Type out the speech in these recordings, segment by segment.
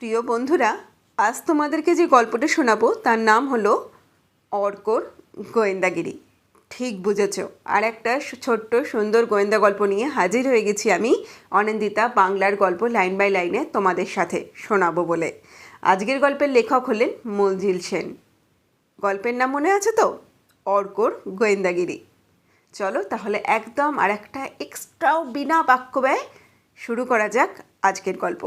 প্রিয় বন্ধুরা, আজ তোমাদেরকে যে গল্পটা শোনাবো তার নাম হলো অর্কর গোয়েন্দাগিরি। ঠিক বুঝেছ, আর একটা ছোট্ট সুন্দর গোয়েন্দা গল্প নিয়ে হাজির হয়ে গেছি আমি, অনিন্দিতা, বাংলার গল্প লাইন বাই লাইনে তোমাদের সাথে শোনাবো বলে। আজকের গল্পের লেখক হলেন মলজিল সেন। গল্পের নাম মনে আছে তো? অর্কর গোয়েন্দাগিরি। চলো তাহলে একদম আর একটা এক্সট্রাও বিনা বাক্য ব্যয় শুরু করা যাক আজকের গল্প।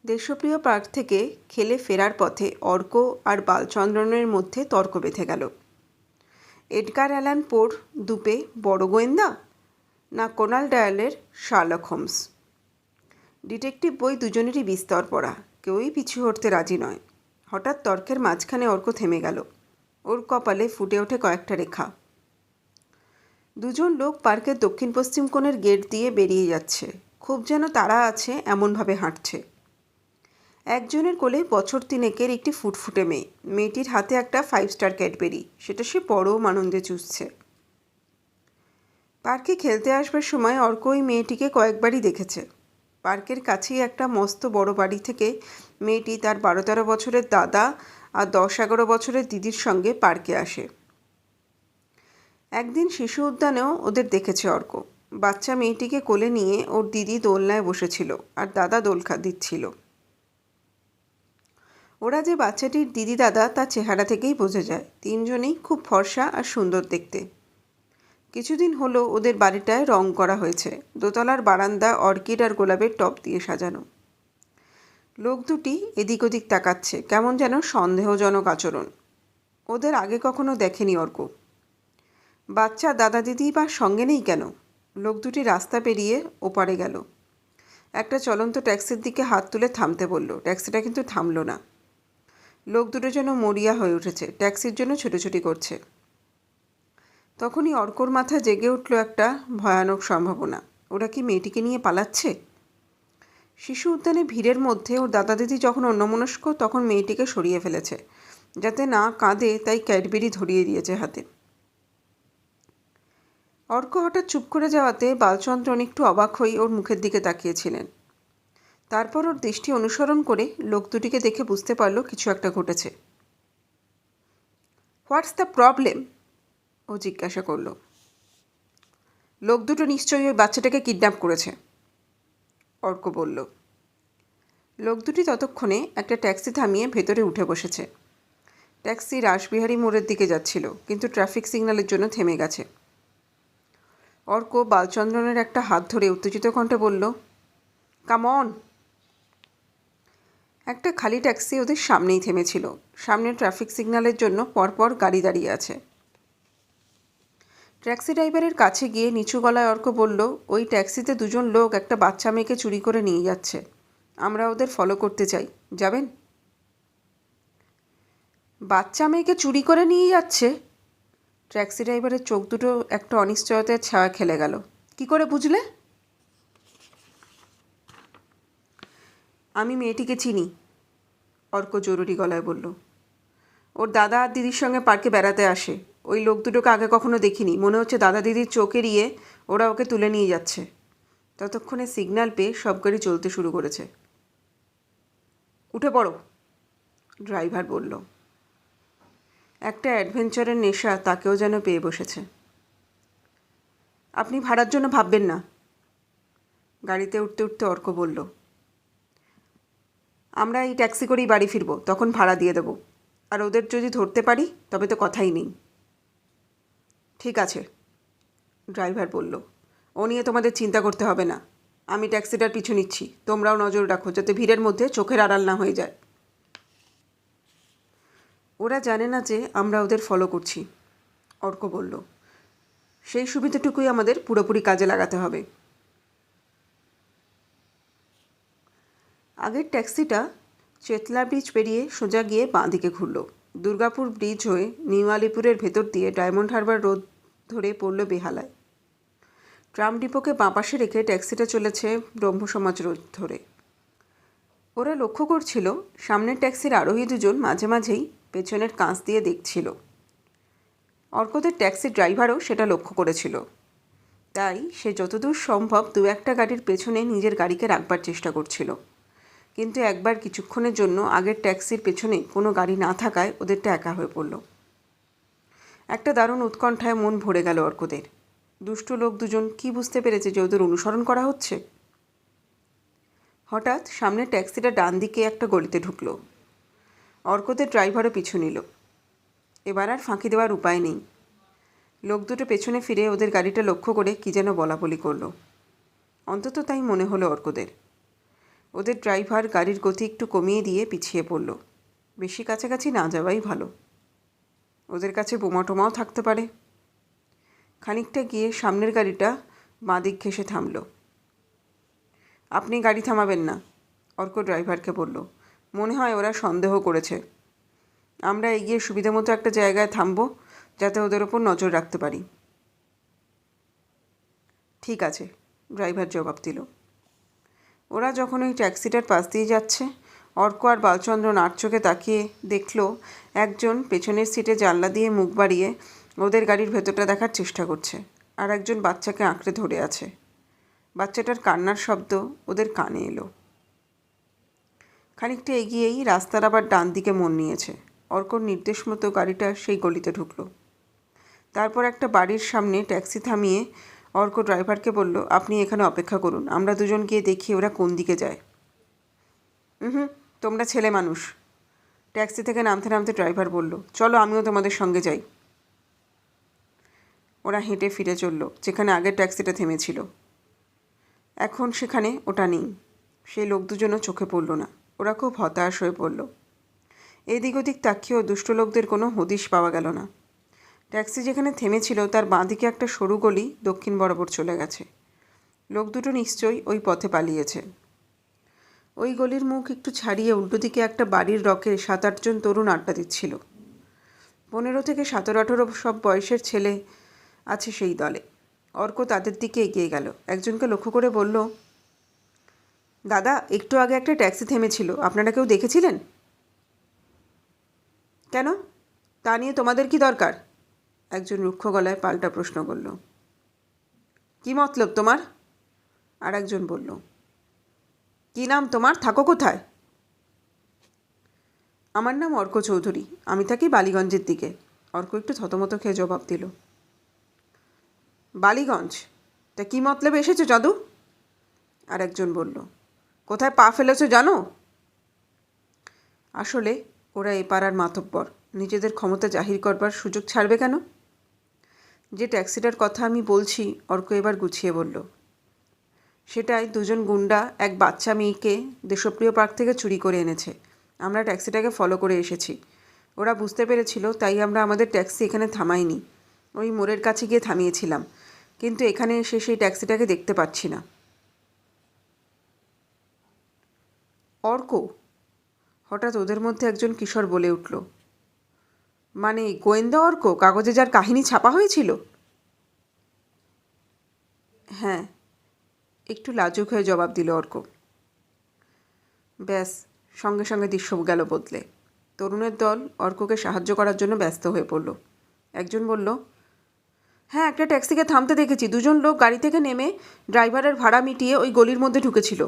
দেশপ্রিয় পার্ক থেকে খেলে ফেরার পথে অর্ক আর বালচন্দ্রনের মধ্যে তর্ক বেঁধে গেল। এডগার অ্যালান পোর দুপে বড় গোয়েন্দা, না কোনাল ডয়েলের শার্লক হোমস? ডিটেকটিভ বই দুজনেরই বিস্তর পড়া, কেউই পিছু হটতে রাজি নয়। হঠাৎ তর্কের মাঝখানে অর্ক থেমে গেল। ওর কপালে ফুটে ওঠে কয়েকটা রেখা। দুজন লোক পার্কের দক্ষিণ পশ্চিম কোণের গেট দিয়ে বেরিয়ে যাচ্ছে, খুব যেন তাড়া আছে এমনভাবে হাঁটছে। একজনের কোলে বছর তিনেকের একটি ফুটফুটে মেয়ে, মেয়েটির হাতে একটা 5 স্টার ক্যাডবেরি, সেটা সে পরম আনন্দে চুষছে। পার্কে খেলতে আসবার সময় অর্ক ওই মেয়েটিকে কয়েকবারই দেখেছে। পার্কের কাছেই একটা মস্ত বড় বাড়ি থেকে মেয়েটি তার 12-13 বছরের দাদা আর 10-11 বছরের দিদির সঙ্গে পার্কে আসে। একদিন শিশু উদ্যানেও ওদের দেখেছে অর্ক। বাচ্চা মেয়েটিকে কোলে নিয়ে ওর দিদি দোলনায় বসেছিল আর দাদা দোল দিচ্ছিল। ওরা যে বাচ্চাটির দিদি দাদা তার চেহারা থেকেই বোঝা যায়। তিনজনেই খুব ফর্সা আর সুন্দর দেখতে। কিছুদিন হলো ওদের বাড়িটায় রং করা হয়েছে। দোতলার বারান্দা অর্কিড আর গোলাপের টব দিয়ে সাজানো। লোক দুটি এদিক ওদিক তাকাচ্ছে, কেমন যেন সন্দেহজনক আচরণ। ওদের আগে কখনো দেখেনি অর্ক। বাচ্চা দাদা দিদি বা সঙ্গে নেই কেন? লোক দুটি রাস্তা পেরিয়ে ওপারে গেল। একটা চলন্ত ট্যাক্সির দিকে হাত তুলে থামতে বলল। ট্যাক্সিটা কিন্তু থামলো না। লোক দুটো যেন মরিয়া হয়ে উঠেছে, ট্যাক্সির জন্য ছুটোছুটি করছে। তখনই অর্কর মাথায় জেগে উঠল একটা ভয়ানক সম্ভাবনা। ওরা কি মেয়েটিকে নিয়ে পালাচ্ছে? শিশু উদ্যানে ভিড়ের মধ্যে ওর দাদা দিদি যখন অন্যমনস্ক, তখন মেয়েটিকে সরিয়ে ফেলেছে, যাতে না কাঁদে, তাই ক্যাডবেরি ধরিয়ে দিয়েছে হাতে। অর্ক হঠাৎ চুপ করে যাওয়াতে বালচন্দ্রন একটু অবাক হয়ে ওর মুখের দিকে তাকিয়েছিলেন। তারপর ওর দৃষ্টি অনুসরণ করে লোক দুটিকে দেখে বুঝতে পারল কিছু একটা ঘটেছে। What's the problem? ও জিজ্ঞাসা করল। লোক দুটো নিশ্চয়ই ওই বাচ্চাটাকে কিডন্যাপ করেছে, অর্ক বলল। লোক দুটি ততক্ষণে একটা ট্যাক্সি থামিয়ে ভেতরে উঠে বসেছে। ট্যাক্সি রাসবিহারী মোড়ের দিকে যাচ্ছিল, কিন্তু ট্রাফিক সিগন্যালের জন্য থেমে গেছে। অর্ক বালচন্দ্রনের একটা হাত ধরে উত্তেজিত কণ্ঠে বলল, কাম অন। একটা খালি ট্যাক্সি ওদের সামনেই থেমেছিল। সামনে ট্রাফিক সিগন্যালের জন্য পরপর গাড়ি দাঁড়িয়ে আছে। ট্যাক্সি ড্রাইভারের কাছে গিয়ে নিচু গলায় অর্ক বলল, ওই ট্যাক্সিতে দুজন লোক একটা বাচ্চা মেয়েকে চুরি করে নিয়ে যাচ্ছে। আমরা ওদের ফলো করতে চাই, যাবেন? বাচ্চা মেয়েকে চুরি করে নিয়ে যাচ্ছে? ট্যাক্সি ড্রাইভারের চোখ দুটো একটা অনিশ্চয়তার ছায়া খেলে গেল। কি করে বুঝলে? আমি মেয়েটিকে চিনি, অর্ক জরুরি গলায় বলল। ওর দাদা আর দিদির সঙ্গে পার্কে বেড়াতে আসে। ওই লোক দুটোকে আগে কখনো দেখিনি। মনে হচ্ছে দাদা দিদির চোখ এড়িয়ে ওরা ওকে তুলে নিয়ে যাচ্ছে। ততক্ষণে সিগন্যাল পেয়ে সব গাড়ি চলতে শুরু করেছে। উঠে পড়ো, ড্রাইভার বলল। একটা অ্যাডভেঞ্চারের নেশা তাকেও যেন পেয়ে বসেছে। আপনি ভাড়ার জন্য ভাববেন না, গাড়িতে উঠতে উঠতে অর্ক বলল। আমরা এই ট্যাক্সি করেই বাড়ি ফিরব, তখন ভাড়া দিয়ে দেবো। আর ওদের যদি ধরতে পারি তবে তো কথাই নেই। ঠিক আছে, ড্রাইভার বলল। ও নিয়ে তোমাদের চিন্তা করতে হবে না। আমি ট্যাক্সিটার পিছু নিচ্ছি, তোমরাও নজর রাখো যাতে ভিড়ের মধ্যে চোখের আড়াল না হয়ে যায়। ওরা জানে না যে আমরা ওদের ফলো করছি, অর্ক বলল। সেই সুবিধাটুকুই আমাদের পুরোপুরি কাজে লাগাতে হবে। আগের ট্যাক্সিটা চেতলা ব্রিজ পেরিয়ে সোজা গিয়ে বাঁ দিকে ঘুরল। দুর্গাপুর ব্রিজ হয়ে নিউ আলিপুরের ভেতর দিয়ে ডায়মন্ড হারবার রোড ধরে পড়ল বেহালায়। ট্রাম ডিপোকে বাঁ পাশে রেখে ট্যাক্সিটা চলেছে ব্রহ্মসমাজ রোড ধরে। ওরা লক্ষ্য করছিল সামনের ট্যাক্সির আরোহী দুজন মাঝে মাঝেই পেছনের কাঁচ দিয়ে দেখছিল। অর্কদের ট্যাক্সির ড্রাইভারও সেটা লক্ষ্য করেছিল। তাই সে যতদূর সম্ভব দু একটা গাড়ির পেছনে নিজের গাড়িকে রাখবার চেষ্টা করছিল। কিন্তু একবার কিছুক্ষণের জন্য আগের ট্যাক্সির পেছনে কোনো গাড়ি না থাকায় ওদেরটা একা হয়ে পড়ল। একটা দারুণ উৎকণ্ঠায় মন ভরে গেল অর্কদের। দুষ্ট লোক দুজন কি বুঝতে পেরেছে যে ওদের অনুসরণ করা হচ্ছে? হঠাৎ সামনে ট্যাক্সিটা ডান দিকে একটা গলিতে ঢুকলো। অর্কদের ড্রাইভারও পিছু নিল। এবার আর ফাঁকি দেওয়ার উপায় নেই। লোক দুটো পেছনে ফিরে ওদের গাড়িটা লক্ষ্য করে কী যেন বলাবলি করলো। অন্তত তাই মনে হলো অর্কদের। ওদের ড্রাইভার গাড়ির গতি একটু কমিয়ে দিয়ে পিছিয়ে পড়ল। বেশি কাছাকাছি না যাওয়াই ভালো, ওদের কাছে বোমা টোমাও থাকতে পারে। খানিকটা গিয়ে সামনের গাড়িটা বাঁ দিক ঘেঁষে থামল। আপনি গাড়ি থামাবেন না, অর্ক ড্রাইভারকে বলল। মনে হয় ওরা সন্দেহ করেছে। আমরা এগিয়ে সুবিধা মতো একটা জায়গায় থামব, যাতে ওদের ওপর নজর রাখতে পারি। ঠিক আছে, ড্রাইভার জবাব দিল। ওরা যখন ওই ট্যাক্সিটার পাশ দিয়ে যাচ্ছে, অর্ক আর বালচন্দ্র নাক চোখে তাকিয়ে দেখল একজন পেছনের সিটে জানলা দিয়ে মুখ বাড়িয়ে ওদের গাড়ির ভেতরটা দেখার চেষ্টা করছে, আর একজন বাচ্চাকে আঁকড়ে ধরে আছে। বাচ্চাটার কান্নার শব্দ ওদের কানে এলো। খানিকটা এগিয়েই রাস্তার আবার ডান দিকে মোড় নিয়েছে। অর্কর নির্দেশ মতো গাড়িটা সেই গলিতে ঢুকলো। তারপর একটা বাড়ির সামনে ট্যাক্সি থামিয়ে অর্ক ড্রাইভারকে বলল, আপনি এখানে অপেক্ষা করুন, আমরা দুজন গিয়ে দেখি ওরা কোন দিকে যায়। তোমরা ছেলে মানুষ, ট্যাক্সি থেকে নামতে নামতে ড্রাইভার বলল। চলো, আমিও তোমাদের সঙ্গে যাই। ওরা হেঁটে ফিরে চলল যেখানে আগের ট্যাক্সিটা থেমেছিল। এখন সেখানে ওটা নেই। সেই লোক দুজনও চোখে পড়ল না। ওরা খুব হতাশ হয়ে পড়ল। এদিক ওদিক তাকিয়েও দুষ্ট লোকদের কোনো হদিশ পাওয়া গেল না। ট্যাক্সি যেখানে থেমেছিল তার বাঁদিকে একটা সরু গলি দক্ষিণ বরাবর চলে গেছে। লোক দুটো নিশ্চয়ই ওই পথে পালিয়েছে। ওই গলির মুখ একটু ছাড়িয়ে উল্টো দিকে একটা বাড়ির রকে 7-8 জন তরুণ আড্ডা দিচ্ছিল। 15 থেকে 17-18 সব বয়সের ছেলে আছে সেই দলে। অর্ক তাদের দিকে এগিয়ে গেল। একজনকে লক্ষ্য করে বলল, দাদা, একটু আগে একটা ট্যাক্সি থেমেছিল, আপনারা কেউ দেখেছিলেন? কেন, তা নিয়ে তোমাদের কি দরকার? একজন রুক্ষ গলায় পাল্টা প্রশ্ন করল। কি মতলব তোমার? আর একজন বলল, কি নাম তোমার, থাকো কোথায়? আমার নাম অর্ক চৌধুরী, আমি থাকি বালিগঞ্জের দিকে। অর্ক একটু থতমত খেয়ে জবাব দিল। বালিগঞ্জ? তা কী মতলবে এসেছো জাদু? আর একজন বলল, কোথায় পা ফেলেছো জানো? আসলে ওরা এ পাড়ার মাতব্বর, নিজেদের ক্ষমতা জাহির করবার সুযোগ ছাড়বে কেন? যে ট্যাক্সিটার কথা আমি বলছি, অর্ক এবার গুছিয়ে বলল, সেটাই দুজন গুন্ডা এক বাচ্চা মেয়েকে দেশপ্রিয় পার্ক থেকে চুরি করে এনেছে। আমরা ট্যাক্সিটাকে ফলো করে এসেছি। ওরা বুঝতে পেরেছিল, তাই আমরা আমাদের ট্যাক্সি এখানে থামাইনি, ওই মোড়ের কাছে গিয়ে থামিয়েছিলাম। কিন্তু এখানে এসে সেই ট্যাক্সিটাকে দেখতে পাচ্ছি না। অর্ক? হঠাৎ ওদের মধ্যে একজন কিশোর বলে উঠল, মানে গোয়েন্দা অর্ক, কাগজে যার কাহিনী ছাপা হয়েছিল? হ্যাঁ, একটু লাজুক হয়ে জবাব দিল অর্ক। ব্যাস, সঙ্গে সঙ্গে দৃশ্য গেল বদলে। তরুণের দল অর্ককে সাহায্য করার জন্য ব্যস্ত হয়ে পড়ল। একজন বলল, হ্যাঁ, একটা ট্যাক্সিকে থামতে দেখেছি। দুজন লোক গাড়ি থেকে নেমে ড্রাইভারের ভাড়া মিটিয়ে ওই গলির মধ্যে ঢুকেছিল।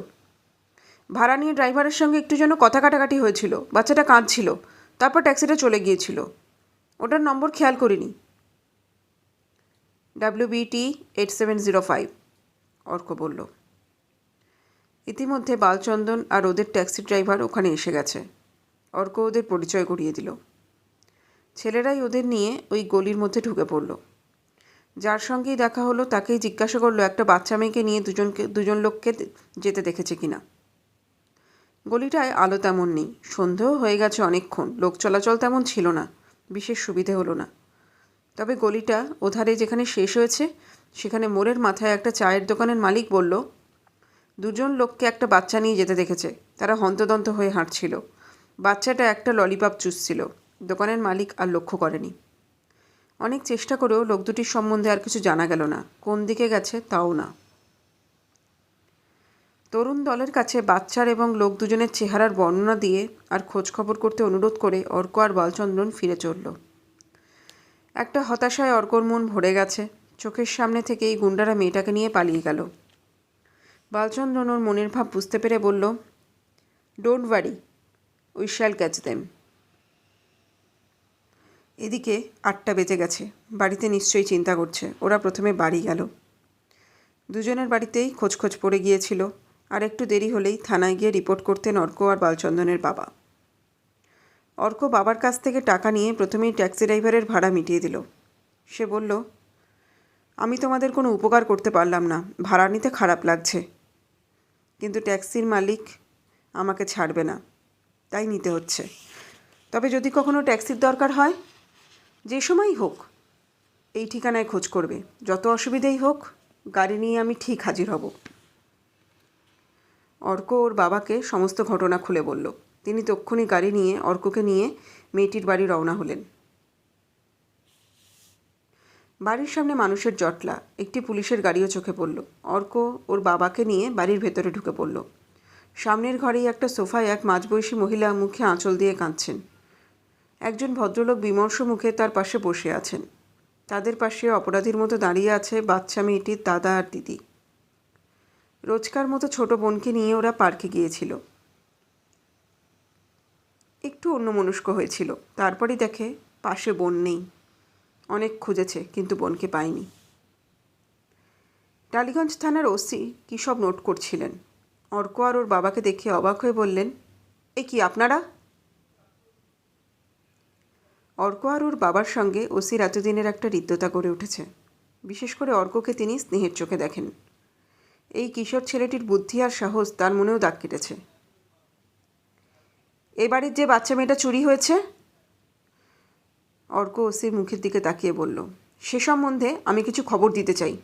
ভাড়া নিয়ে ড্রাইভারের সঙ্গে একটু যেন কথা কাটাকাটি হয়েছিল। বাচ্চাটা কাঁদছিল। তারপর ট্যাক্সিটা চলে গিয়েছিল। ওটার নম্বর খেয়াল করিনি। WBT 8705, অর্ক বলল। ইতিমধ্যে বালচন্দন আর ওদের ট্যাক্সি ড্রাইভার ওখানে এসে গেছে। অর্ক ওদের পরিচয় করিয়ে দিল। ছেলেরাই ওদের নিয়ে ওই গলির মধ্যে ঢুকে পড়ল। যার সঙ্গেই দেখা হলো তাকেই জিজ্ঞাসা করলো একটা বাচ্চা মেয়েকে নিয়ে দুজন লোককে যেতে দেখেছে কিনা। গলিটায় আলো তেমন নেই, সন্ধেও হয়ে গেছে অনেকক্ষণ, লোক চলাচল তেমন ছিল না, বিশেষ সুবিধে হলো না। তবে গলিটা ওধারে যেখানে শেষ হয়েছে সেখানে মোড়ের মাথায় একটা চায়ের দোকানের মালিক বলল, দুজন লোককে একটা বাচ্চা নিয়ে যেতে দেখেছে। তারা হন্তদন্ত হয়ে হাঁটছিল। বাচ্চাটা একটা ললিপপ চুষছিল। দোকানের মালিক আর লক্ষ্য করেনি। অনেক চেষ্টা করেও লোক দুটির সম্বন্ধে আর কিছু জানা গেল না, কোন দিকে গেছে তাও না। তরুণ দলের কাছে বাচ্চার এবং লোক দুজনের চেহারার বর্ণনা দিয়ে আর খোঁজখবর করতে অনুরোধ করে অর্ক আর বালচন্দ্রন ফিরে চলল। একটা হতাশায় অর্কর মন ভরে গেছে। চোখের সামনে থেকে এই গুন্ডারা মেয়েটাকে নিয়ে পালিয়ে গেল। বালচন্দ্রন ওর মনের ভাব বুঝতে পেরে বলল, don't worry, we shall catch them. এদিকে 8টা বেজে গেছে। বাড়িতে নিশ্চয়ই চিন্তা করছে। ওরা প্রথমে বাড়ি গেল। দুজনের বাড়িতেই খোঁজ পড়ে গিয়েছিল। আর একটু দেরি হলেই থানায় গিয়ে রিপোর্ট করতেন অর্ক আর বালচন্দনের বাবা। অর্ক বাবার কাছ থেকে টাকা নিয়ে প্রথমেই ট্যাক্সি ড্রাইভারের ভাড়া মিটিয়ে দিল। সে বলল, আমি তোমাদের কোনো উপকার করতে পারলাম না, ভাড়া নিতে খারাপ লাগছে, কিন্তু ট্যাক্সির মালিক আমাকে ছাড়বে না, তাই নিতে হচ্ছে। তবে যদি কখনো ট্যাক্সির দরকার হয়, যে সময়ই হোক এই ঠিকানায় খোঁজ করবে। যত অসুবিধেই হোক, গাড়ি নিয়ে আমি ঠিক হাজির হব। অর্ক ওর বাবাকে সমস্ত ঘটনা খুলে বলল। তিনি তক্ষুনি গাড়ি নিয়ে অর্ককে নিয়ে মেয়েটির বাড়ি রওনা হলেন। বাড়ির সামনে মানুষের জটলা। একটি পুলিশের গাড়িও চোখে পড়ল। অর্ক ওর বাবাকে নিয়ে বাড়ির ভেতরে ঢুকে পড়ল। সামনের ঘরেই একটা সোফায় এক মাঝবয়সী মহিলা মুখে আঁচল দিয়ে কাঁদছেন। একজন ভদ্রলোক বিমর্ষ মুখে তার পাশে বসে আছেন। তাদের পাশে অপরাধীর মতো দাঁড়িয়ে আছে বাচ্চা মেয়েটির দাদা আর দিদি। রোজকার মতো ছোট বোনকে নিয়ে ওরা পার্কে গিয়েছিল। একটু অন্যমনস্ক হয়েছিল। তারপরই দেখে পাশে বোন নেই। অনেক খুঁজেছে, কিন্তু বোনকে পায়নি। টালিগঞ্জ থানার ওসি কী সব নোট করছিলেন। অর্ক আর ওর বাবাকে দেখে অবাক হয়ে বললেন, এ কি আপনারা? অর্ক আর ওর বাবার সঙ্গে ওসির এতদিনের একটা হৃদ্যতা গড়ে উঠেছে। বিশেষ করে অর্ককে তিনি স্নেহের চোখে দেখেন। এই কিশোর ছেলেটির বুদ্ধি আর সাহস তার মনেও দাগ কেটেছে। এ বাড়ির যে বাচ্চা মেয়েটা চুরি হয়েছে, অর্ক ওসির মুখের দিকে তাকিয়ে বলল, সে সম্বন্ধে আমি কিছু খবর দিতে চাই।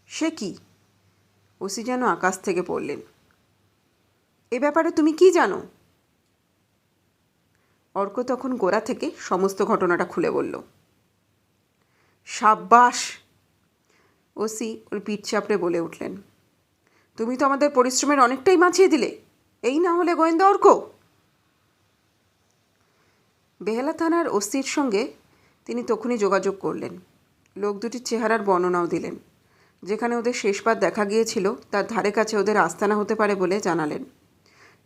সে কি? ওসি যেন আকাশ থেকে পড়লেন। এ ব্যাপারে তুমি কি জানো? অর্ক তখন গোড়া থেকে সমস্ত ঘটনাটা খুলে বলল। সাব্বাস! ওসি ওর পিঠ চাপড়ে বলে উঠলেন, তুমি তো আমাদের পরিশ্রমের অনেকটাই বাঁচিয়ে দিলে। এই না হলে গোয়েন্দা অর্ক। বেহালা থানার ওসির সঙ্গে তিনি তখনই যোগাযোগ করলেন। লোক দুটির চেহারার বর্ণনাও দিলেন। যেখানে ওদের শেষবার দেখা গিয়েছিল তার ধারে কাছে ওদের আস্তানা হতে পারে বলে জানালেন।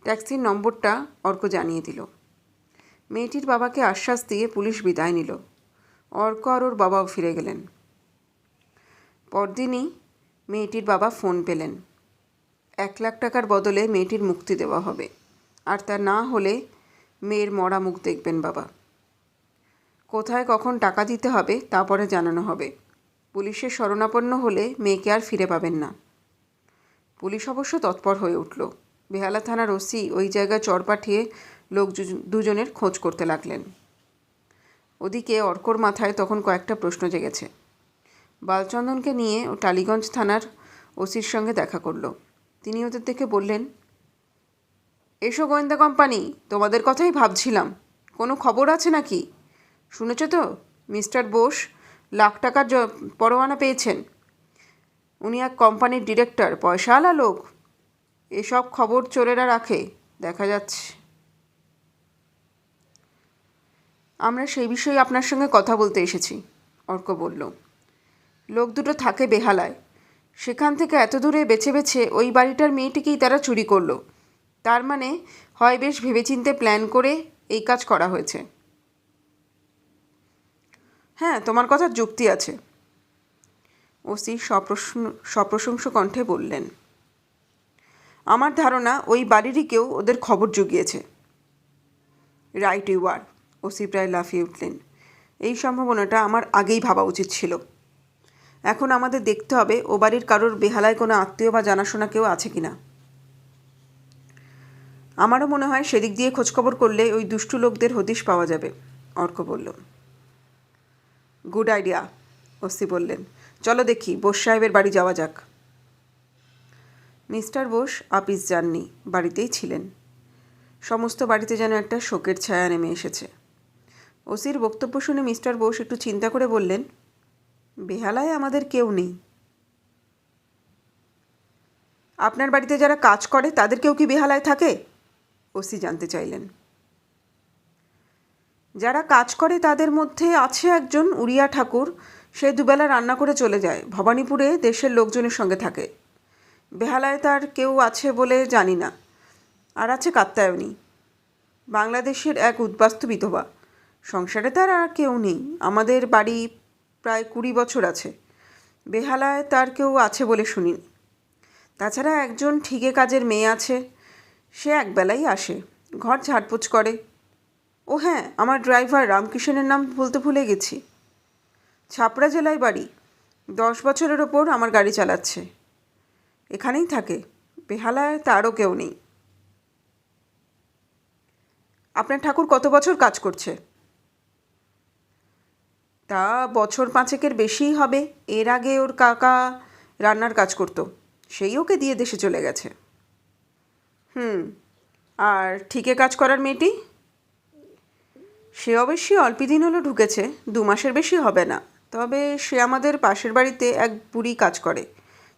ট্যাক্সির নম্বরটা অর্ক জানিয়ে দিল। মেয়েটির বাবাকে আশ্বাস দিয়ে পুলিশ বিদায় নিল। অর্ক আর ওর বাবাও ফিরে গেলেন। পরদিনই মেয়েটির বাবা ফোন পেলেন। 1,00,000 টাকার বদলে মেয়েটির মুক্তি দেওয়া হবে, আর তা না হলে মেয়ের মরা মুখ দেখবেন বাবা। কোথায় কখন টাকা দিতে হবে তা পরে জানানো হবে। পুলিশের শরণাপন্ন হলে মেয়েকে আর ফিরে পাবেন না। পুলিশ অবশ্য তৎপর হয়ে উঠল। বেহালা থানার ওসি ওই জায়গায় চর পাঠিয়ে লোক দুজনের খোঁজ করতে লাগলেন। ওদিকে অর্কর মাথায় তখন কয়েকটা প্রশ্ন জেগেছে। বালচন্দনকে নিয়ে ও টালিগঞ্জ থানার ওসির সঙ্গে দেখা করল। তিনি ওদের দেখে বললেন, এসো গোয়েন্দা কোম্পানি, তোমাদের কথাই ভাবছিলাম। কোনো খবর আছে নাকি? শুনেছ তো মিস্টার বোস লাখ টাকার পরোয়ানা পেয়েছেন। উনি এক কোম্পানির ডিরেক্টর, পয়সাওয়ালা লোক। এসব খবর চোরেরা রাখে, দেখা যাচ্ছে। আমরা সেই বিষয়ে আপনার সঙ্গে কথা বলতে এসেছি, অর্ক বলল। লোক দুটো থাকে বেহালায়। সেখান থেকে এত দূরে বেছে বেছে ওই বাড়িটার মেয়েটিকেই তারা চুরি করলো। তার মানে হয় বেশ ভেবেচিন্তে প্ল্যান করে এই কাজ করা হয়েছে। হ্যাঁ, তোমার কথার যুক্তি আছে, ওসি সপ্রশংস কণ্ঠে বললেন। আমার ধারণা ওই বাড়িরই কেউ ওদের খবর জুগিয়েছে। রাইট ইউ আর, ওসি প্রায় লাফিয়ে উঠলেন। এই সম্ভাবনাটা আমার আগেই ভাবা উচিত ছিল। এখন আমাদের দেখতে হবে ও বাড়ির কারোর বেহালায় কোনো আত্মীয় বা জানাশোনা কেউ আছে কি না। আমারও মনে হয় সেদিক দিয়ে খোঁজখবর করলে ওই দুষ্টু লোকদের হদিশ পাওয়া যাবে, অর্ক বলল। গুড আইডিয়া, ওসি বললেন। চলো দেখি বোস সাহেবের বাড়ি যাওয়া যাক। মিস্টার বোস আপিস যাননি, বাড়িতেই ছিলেন। সমস্ত বাড়িতে যেন একটা শোকের ছায়া নেমে এসেছে। ওসির বক্তব্য শুনে মিস্টার বোস একটু চিন্তা করে বললেন, বেহালায় আমাদের কেউ নেই। আপনার বাড়িতে যারা কাজ করে তাদের কেউ কি বেহালায় থাকে? ওসি জানতে চাইলেন। যারা কাজ করে তাদের মধ্যে আছে একজন উড়িয়া ঠাকুর, সে দুবেলা রান্না করে চলে যায়। ভবানীপুরে দেশের লোকজনের সঙ্গে থাকে। বেহালায় তার কেউ আছে বলে জানি না। আর আছে কাত্যায়নী, বাংলাদেশের এক উদ্বাস্তু বিধবা। সংসারে তার আর কেউ নেই। আমাদের বাড়ি প্রায় 20 বছর আছে। বেহালায় তার কেউ আছে বলে শুনিনি। তাছাড়া একজন ঠিকে কাজের মেয়ে আছে, সে একবেলাই আসে, ঘর ঝাড়পোছ করে। ও হ্যাঁ, আমার ড্রাইভার রামকিষণের নাম বলতে ভুলে গেছি। ছাপড়া জেলায় বাড়ি, 10 বছরের ওপর আমার গাড়ি চালাচ্ছে। এখানেই থাকে। বেহালায় তারও কেউ নেই। আপনার ঠাকুর কত বছর কাজ করছে? তা বছর 5-এর বেশিই হবে। এর আগে ওর কাকা রান্নার কাজ করতো, সেই ওকে দিয়ে দেশে চলে গেছে। আর ঠিকে কাজ করার মেয়েটি? সে অবশ্যই অল্পদিন হলো ঢুকেছে, 2 মাসের বেশি হবে না। তবে সে আমাদের পাশের বাড়িতে এক বুড়ি কাজ করে,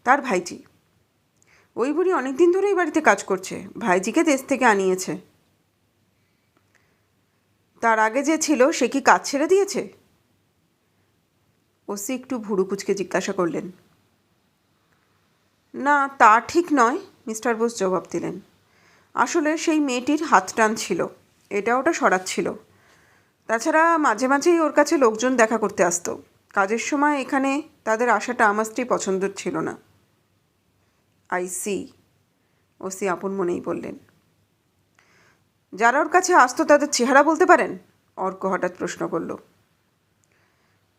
তার ভাইজি। ওই বুড়ি অনেক দিন ধরেই বাড়িতে কাজ করছে, ভাইজিকে দেশ থেকে আনিয়েছে। তার আগে যে ছিল সে কি কাজ ছেড়ে দিয়েছে? ওসি একটু ভুরু কুচকে জিজ্ঞাসা করলেন। না, তা ঠিক নয়, মিস্টার বোস জবাব দিলেন। আসলে সেই মেয়েটির হাত টান ছিল, এটা ওটা সরাচ্ছিল। তাছাড়া মাঝে মাঝেই ওর কাছে লোকজন দেখা করতে আসতো। কাজের সময় এখানে তাদের আসাটা আমার স্ত্রী পছন্দের ছিল না। আই সি, ওসি আপন মনেই বললেন। যারা ওর কাছে আসতো তাদের চেহারা বলতে পারেন? অর্ক হঠাৎ প্রশ্ন করল।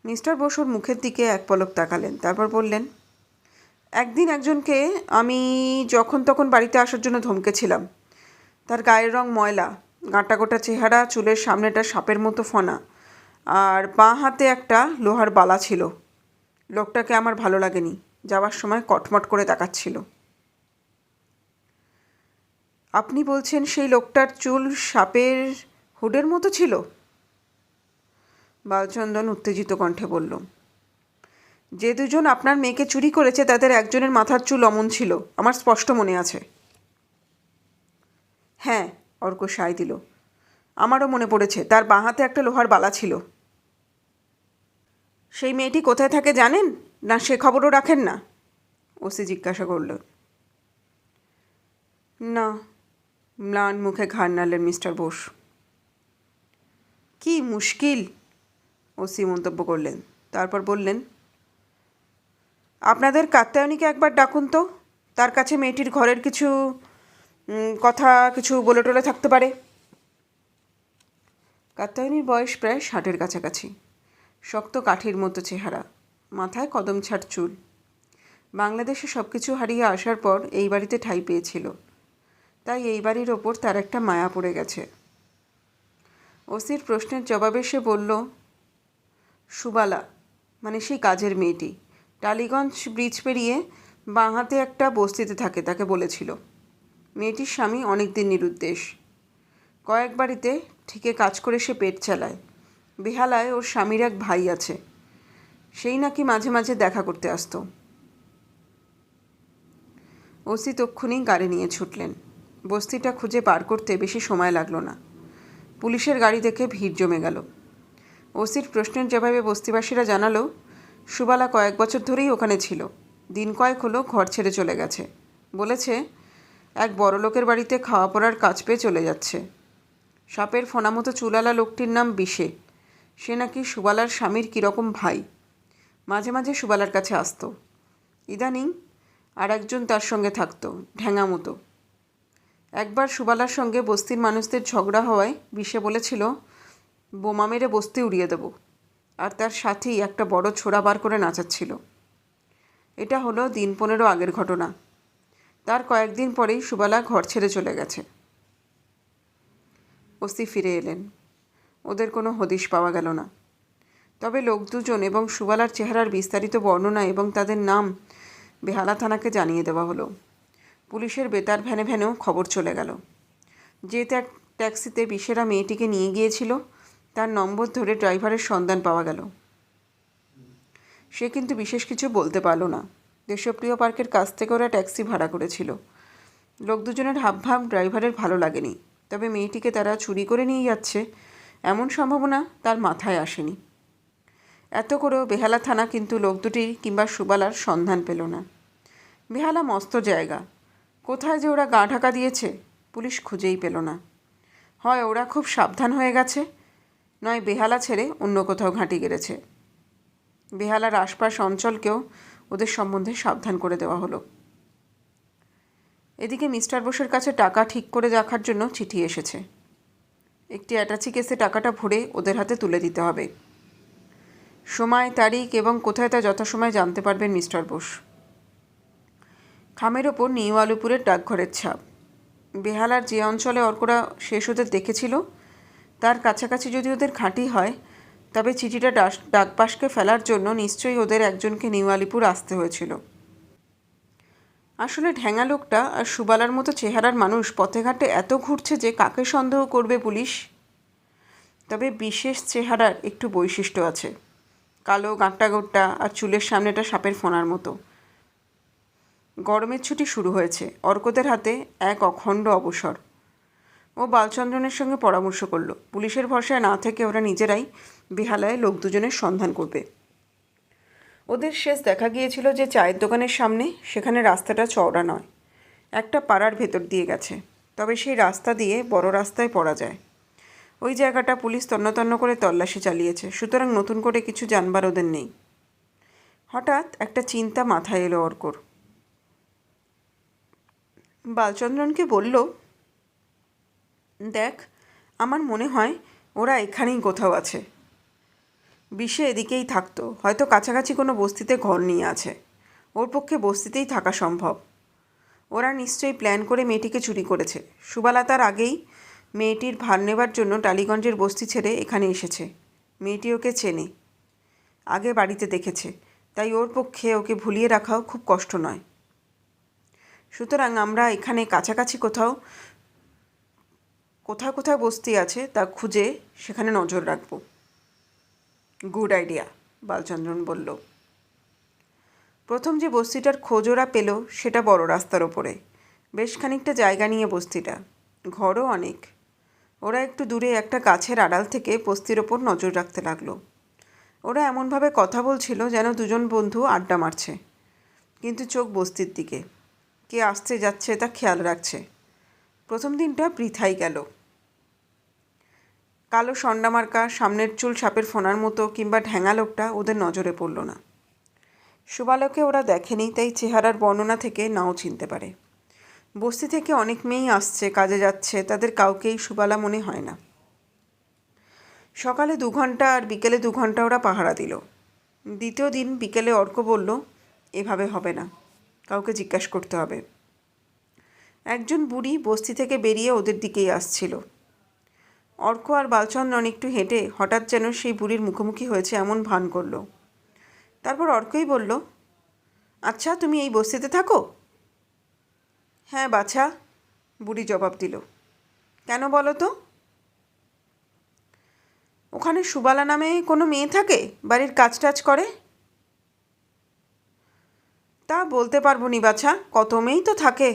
মিস্টার বোস ওর মুখের দিকে এক পলক তাকালেন, তারপর বললেন, একদিন একজনকে আমি যখন তখন বাড়িতে আসার জন্য ধমকেছিলাম। তার গায়ের রং ময়লা, গাঁটা গোটা চেহারা, চুলের সামনেটা সাপের মতো ফনা, আর বাঁ হাতে একটা লোহার বালা ছিল। লোকটাকে আমার ভালো লাগেনি, যাওয়ার সময় কটমট করে তাকাচ্ছিল। আপনি বলছেন সেই লোকটার চুল সাপের হুডের মতো ছিল? বালচন্দন উত্তেজিত কণ্ঠে বলল। যে 2 জন আপনার মেয়েকে চুরি করেছে তাদের একজনের মাথার চুল অমন ছিল, আমার স্পষ্ট মনে আছে। হ্যাঁ, অর্ক সায় দিল, আমারও মনে পড়েছে, তার বাঁ হাতে একটা লোহার বালা ছিল। সেই মেয়েটি কোথায় থাকে জানেন, না সে খবরও রাখেন না? ওসি জিজ্ঞাসা করল। না, ম্লান মুখে ঘাড় নাড়লেন মিস্টার বোস। কি মুশকিল, ওসি মন্তব্য করলেন। তারপর বললেন, আপনাদের কাত্যায়নীকে একবার ডাকুন তো। তার কাছে মেয়েটির ঘরের কিছু কথা কিছু বলে টলে থাকতে পারে। কাত্যায়নীর বয়স প্রায় 60-এর কাছাকাছি। শক্ত কাঠির মতো চেহারা, মাথায় কদম ছাট চুল। বাংলাদেশে সব কিছু হারিয়ে আসার পর এই বাড়িতে ঠাঁই পেয়েছিল, তাই এই বাড়ির ওপর তার একটা মায়া পড়ে গেছে। ওসির প্রশ্নের জবাবে সে বলল, সুবালা, মানে সেই কাজের মেয়েটি, টালিগঞ্জ ব্রিজ পেরিয়ে বাঁ হাতে একটা বস্তিতে থাকে, তাকে বলেছিল। মেয়েটির স্বামী অনেক দিন নিরুদ্দেশ, কয়েক বাড়িতে ঠিকে কাজ করে সে পেট চালায়। বেহালায় ওর স্বামীর এক ভাই আছে, সেই নাকি মাঝে মাঝে দেখা করতে আসতো। ওসি তক্ষুনি গাড়ি নিয়ে ছুটলেন। বস্তিটা খুঁজে পার করতে বেশি সময় লাগলো না। পুলিশের গাড়ি দেখে ভিড় জমে গেল। ওসির প্রশ্নের জবাবে বস্তিবাসীরা জানালো, সুবালা কয়েক বছর ধরেই ওখানে ছিল, দিন কয়েক হলো ঘর ছেড়ে চলে গেছে। বলেছে এক বড়লোকের বাড়িতে খাওয়া পড়ার কাজ পেয়ে চলে যাচ্ছে। সাপের ফোনা মতো চুলালা লোকটির নাম বিশে। সে নাকি সুবালার স্বামীর কীরকম ভাই, মাঝে মাঝে সুবালার কাছে আসতো। ইদানিং আর একজন তার সঙ্গে থাকতো, ঢ্যাঙা মতো। একবার সুবালার সঙ্গে বস্তির মানুষদের ঝগড়া হওয়ায় বিশে বলেছিল, বোমা মেরে বস্তি উড়িয়ে দেব, আর তার সাথেই একটা বড় ছোরা বার করে নাচাচ্ছিল। এটা হলো দিন 15 আগের ঘটনা। তার কয়েকদিন পরেই সুবালা ঘর ছেড়ে চলে গেছে। ওসি ফিরে এলেন। ওদের কোনো হদিশ পাওয়া গেল না। তবে লোক 2 জন এবং সুবালার চেহারার বিস্তারিত বর্ণনা এবং তাদের নাম বেহালা থানাকে জানিয়ে দেওয়া হলো। পুলিশের বেতার ভ্যানে ভ্যানেও খবর চলে গেল। যে ট্যাক্সিতে বিশেরা মেয়েটিকে নিয়ে গিয়েছিল তার নম্বর ধরে ড্রাইভারের সন্ধান পাওয়া গেল। সে কিন্তু বিশেষ কিছু বলতে পারল না। দেশপ্রিয় পার্কের কাছ থেকে ওরা ট্যাক্সি ভাড়া করেছিল। লোক 2 জনের হাবভাব ড্রাইভারের ভালো লাগেনি। তবে মেয়েটিকে তারা চুরি করে নিয়ে যাচ্ছে এমন সম্ভাবনা তার মাথায় আসেনি। এত করেও বেহালা থানা কিন্তু লোক দুটির কিংবা সুবালার সন্ধান পেল না। বেহালা মস্ত জায়গা, কোথায় যে ওরা গা ঢাকা দিয়েছে পুলিশ খুঁজেই পেল না। হয় ওরা খুব সাবধান হয়ে গেছে, নয় বেহালা ছেড়ে অন্য কোথাও ঘাঁটি গেড়েছে। বেহালার আশপাশ অঞ্চলকেও ওদের সম্বন্ধে সাবধান করে দেওয়া হলো। এদিকে মিস্টার বোসের কাছে টাকা ঠিক করে রাখার জন্য চিঠি এসেছে। একটি অ্যাটাচি কেসে টাকাটা ভরে ওদের হাতে তুলে দিতে হবে। সময়, তারিখ এবং কোথায় তা যথাসময় জানতে পারবেন মিস্টার বোস। খামের ওপর নিউ আলিপুরের ডাকঘরের ছাপ। বেহালার যে অঞ্চলে অর্করা শেষ ওদের দেখেছিল তার কাছাকাছি যদি ওদের ঘাঁটি হয়, তবে চিঠিটা ডাকবাক্সে ফেলার জন্য নিশ্চয়ই ওদের একজনকে নিউ আলিপুর আসতে হয়েছিল। আসলে ঢ্যাঙা লোকটা আর সুবালার মতো চেহারার মানুষ পথে ঘাটে এত ঘুরছে যে কাকে সন্দেহ করবে পুলিশ? তবে বিশেষ চেহারার একটু বৈশিষ্ট্য আছে, কালো গাঁট্টা গোট্টা আর চুলের সামনেটা সাপের ফোনার মতো। গরমের ছুটি শুরু হয়েছে, অর্কদের হাতে এক অখণ্ড অবসর। ও বালচন্দ্রনের সঙ্গে পরামর্শ করলো, পুলিশের ভরসায় না থেকে ওরা নিজেরাই বেহালায় লোক দুজনের সন্ধান করবে। ওদের শেষ দেখা গিয়েছিল যে চায়ের দোকানের সামনে, সেখানে রাস্তাটা চওড়া নয়, একটা পাড়ার ভেতর দিয়ে গেছে, তবে সেই রাস্তা দিয়ে বড় রাস্তায় পড়া যায়। ওই জায়গাটা পুলিশ তন্ন করে তল্লাশি চালিয়েছে, সুতরাং নতুন করে কিছু জানবার ওদের নেই। হঠাৎ একটা চিন্তা মাথায় এলো অর্কর। বালচন্দ্রনকে বলল, দেখ, আমার মনে হয় ওরা এখানেই কোথাও আছে। বিশ্বে এদিকেই থাকতো, হয়তো কাছাকাছি কোনো বস্তিতে ঘর নিয়ে আছে। ওর পক্ষে বস্তিতেই থাকা সম্ভব। ওরা নিশ্চয়ই প্ল্যান করে মেয়েটিকে চুরি করেছে। সুবালা তার আগেই মেয়েটির ভার নেবার জন্য টালিগঞ্জের বস্তি ছেড়ে এখানে এসেছে। মেয়েটি ওকে চেনে, আগে বাড়িতে দেখেছে, তাই ওর পক্ষে ওকে ভুলিয়ে রাখাও খুব কষ্ট নয়। সুতরাং আমরা এখানে কাছাকাছি কোথাও কোথায় বস্তি আছে তা খুঁজে সেখানে নজর রাখব। গুড আইডিয়া, বালচন্দ্রন বলল। প্রথম যে বস্তিটার খোঁজ ওরা পেল সেটা বড় রাস্তার ওপরে, বেশ খানিকটা জায়গা নিয়ে বস্তিটা, ঘরও অনেক। ওরা একটু দূরে একটা গাছের আড়াল থেকে বস্তির ওপর নজর রাখতে লাগলো। ওরা এমনভাবে কথা বলছিল যেন দুজন বন্ধু আড্ডা মারছে, কিন্তু চোখ বস্তির দিকে, কে আসতে যাচ্ছে তা খেয়াল রাখছে। প্রথম দিনটা বৃথাই গেল। কালো সন্ডামার্কা, সামনের চুল সাপের ফোনার মতো কিংবা ঢ্যাঙা লোকটা ওদের নজরে পড়ল না। সুবালাকে ওরা দেখেনি, তাই চেহারার বর্ণনা থেকে নাও চিনতে পারে। বস্তি থেকে অনেক মেয়েই আসছে, কাজে যাচ্ছে, তাদের কাউকেই সুবালা মনে হয় না। সকালে 2 ঘন্টা আর বিকেলে 2 ঘন্টা ওরা পাহারা দিল। দ্বিতীয় দিন বিকেলে অর্ক বলল, এভাবে হবে না, কাউকে জিজ্ঞাসা করতে হবে। একজন বুড়ি বস্তি থেকে বেরিয়ে ওদের দিকেই আসছিল। অর্ক আর বালচন্দ্রন একটু হেঁটে হঠাৎ যেন সেই বুড়ির মুখোমুখি হয়েছে এমন ভান করল। তারপর অর্কই বলল, আচ্ছা, তুমি এই বস্তিতে থাকো? হ্যাঁ বাছা, বুড়ি জবাব দিল। কেন বলো তো? ওখানে সুবালা নামে কোনো মেয়ে থাকে, বাড়ির কাজ টাজ করে? তা বলতে পারবো নি বাছা, কত মেয়েই তো থাকে,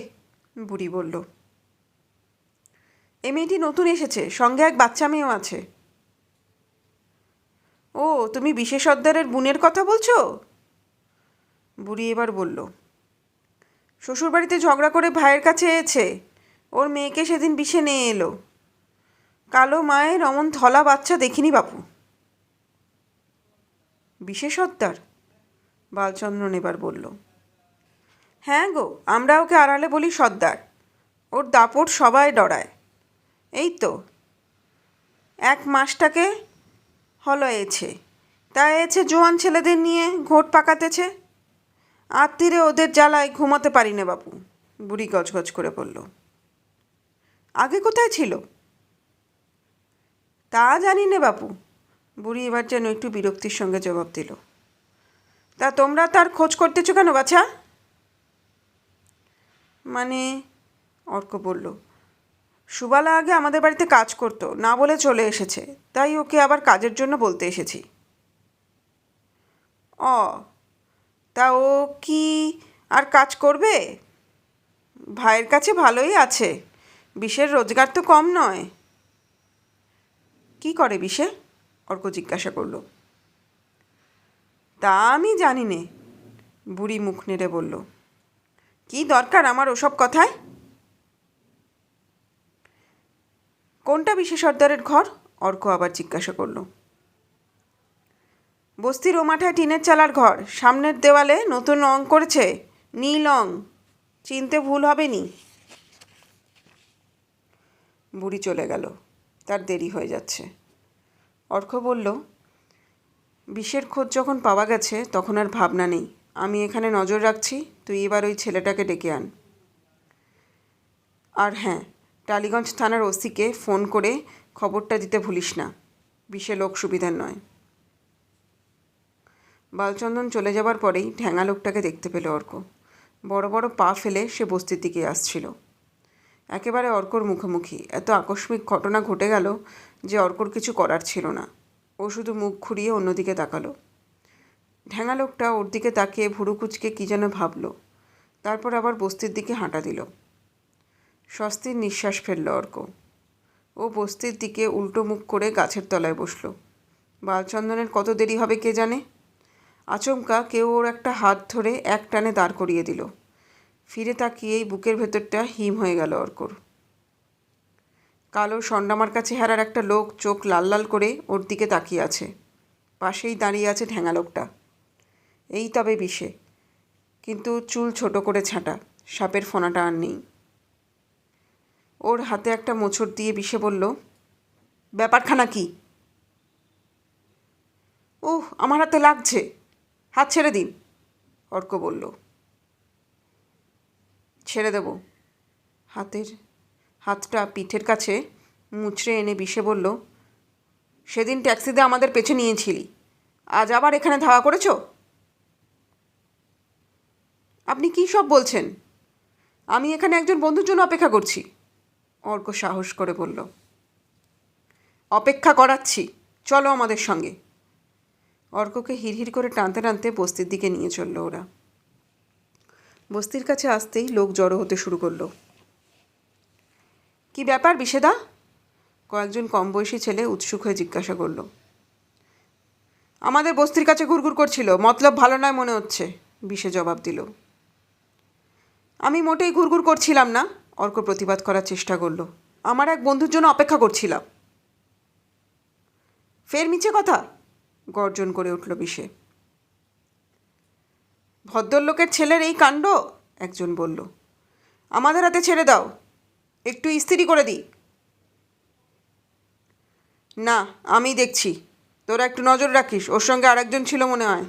বুড়ি বলল। এ মেয়েটি নতুন এসেছে, সঙ্গে এক বাচ্চা মেয়েও আছে। ও, তুমি বিশেষ সর্দারের বোনের কথা বলছো? বুড়ি এবার বলল, শ্বশুরবাড়িতে ঝগড়া করে ভাইয়ের কাছে এসেছে, ওর মেয়েকে সেদিন বিষে নিয়ে এলো। কালো মায়ের অমন থলা বাচ্চা দেখিনি বাপু। বিশেষ সর্দার? বালচন্দ্রন এবার বলল। হ্যাঁ গো, আমরা ওকে আড়ালে বলি সর্দার। ওর দাপট সবাই ডরায়। এই তো 1 মাসটাকে হলো এছে, তা এছে জোয়ান ছেলেদের নিয়ে ঘোট পাকাতেছে। আর তীরে ওদের জ্বালায় ঘুমাতে পারি না বাপু, বুড়ি গজগজ করে বলল। আগে কোথায় ছিল? তা জানি নে বাপু, বুড়ি এবার যেন একটু বিরক্তির সঙ্গে জবাব দিল। তা তোমরা তার খোঁজ করতেছো কেন বাছা? মানে, অর্ক বলল, সুবালা আগে আমাদের বাড়িতে কাজ করতো, না বলে চলে এসেছে, তাই ওকে আবার কাজের জন্য বলতে এসেছি। ও, তা ও কি আর কাজ করবে? ভাইয়ের কাছে ভালোই আছে, বিষের রোজগার তো কম নয়। কি করে বিষে? অর্ক জিজ্ঞাসা করল। তা আমি জানি নে, বুড়ি মুখ নেড়ে বলল। কি দরকার আমার ওসব কথায়? কোনটা বিশেষ সর্দারের ঘর? অর্ক আবার জিজ্ঞাসা করল। বস্তির ও মাথায় টিনের চালার ঘর, সামনের দেওয়ালে নতুন রং করেছে, নীল রং, চিনতে ভুল হবে নি। বুড়ি চলে গেল, তার দেরি হয়ে যাচ্ছে। অর্ক বলল, বিষের খোঁজ যখন পাওয়া গেছে তখন আর ভাবনা নেই। আমি এখানে নজর রাখছি, তুই এবার ওই ছেলেটাকে ডেকে আন। আর হ্যাঁ, টালিগঞ্জ থানার ওসিকে ফোন করে খবরটা দিতে ভুলিস না, বিষে লোক সুবিধার নয়। বালচন্দন চলে যাবার পরেই ঢ্যাঙা লোকটাকে দেখতে পেল অর্ক। বড় বড় পা ফেলে সে বস্তির দিকে আসছিল, একেবারে অর্কর মুখোমুখি। এত আকস্মিক ঘটনা ঘটে গেল যে অর্কর কিছু করার ছিল না। ও শুধু মুখ ঘুরিয়ে অন্যদিকে তাকালো। ঢ্যাঙা লোকটা ওর দিকে তাকিয়ে ভুরু কুচকে কী যেন ভাবল, তারপর আবার বস্তির দিকে হাঁটা দিল। স্বস্তির নিঃশ্বাস ফেলল অর্ক। ও বস্তির দিকে উল্টো মুখ করে গাছের তলায় বসল। বালচন্দনের কত দেরি হবে কে জানে। আচমকা কেউ ওর একটা হাত ধরে এক টানে দাঁড় করিয়ে দিল। ফিরে তাকিয়েই বুকের ভেতরটা হিম হয়ে গেল অর্কর। কালো সন্ডামার্কা চেহারার একটা লোক চোখ লাল লাল করে ওর দিকে তাকিয়ে আছে। পাশেই দাঁড়িয়ে আছে ঢ্যাঙা লোকটা। এই তবে বিষে, কিন্তু চুল ছোট করে ছাঁটা, সাপের ফোনাটা আর নেই। ওর হাতে একটা মোচড় দিয়ে বিষে বলল, ব্যাপারখানা কি? আমার হাতে লাগছে, হাত ছেড়ে দিন, অর্ক বলল। ছেড়ে দেব। হাতটা পিঠের কাছে মুচড়ে এনে বিষে বলল, সেদিন ট্যাক্সিতে আমাদের পেছে নিয়েছিলি, আজ আবার এখানে ধাওয়া করেছ? আপনি কী সব বলছেন? আমি এখানে একজন বন্ধুর জন্য অপেক্ষা করছি, অর্ক সাহস করে বলল। অপেক্ষা করাচ্ছি, চলো আমাদের সঙ্গে। অর্ককে হিড়হিড় করে টানতে টানতে বস্তির দিকে নিয়ে চলল ওরা। বস্তির কাছে আসতেই লোক জড়ো হতে শুরু করলো। কি ব্যাপার বিষেদা? কয়েকজন কম বয়সী ছেলে উৎসুক হয়ে জিজ্ঞাসা করল। আমাদের বস্তির কাছে ঘুরঘুর করছিল, মতলব ভালো নয় মনে হচ্ছে, বিষে জবাব দিল। আমি মোটেই ঘুরঘুর করছিলাম না, অর্ক প্রতিবাদ করার চেষ্টা করল। আমার এক বন্ধুর জন্য অপেক্ষা করছিলাম। ফের মিছে কথা, গর্জন করে উঠল বিষে। ভদ্রলোকের ছেলের এই কাণ্ড, একজন বলল। আমাদের হাতে ছেড়ে দাও, একটু ইস্ত্রি করে দিই। না, আমি দেখছি, তোরা একটু নজর রাখিস, ওর সঙ্গে আরেকজন ছিল মনে হয়।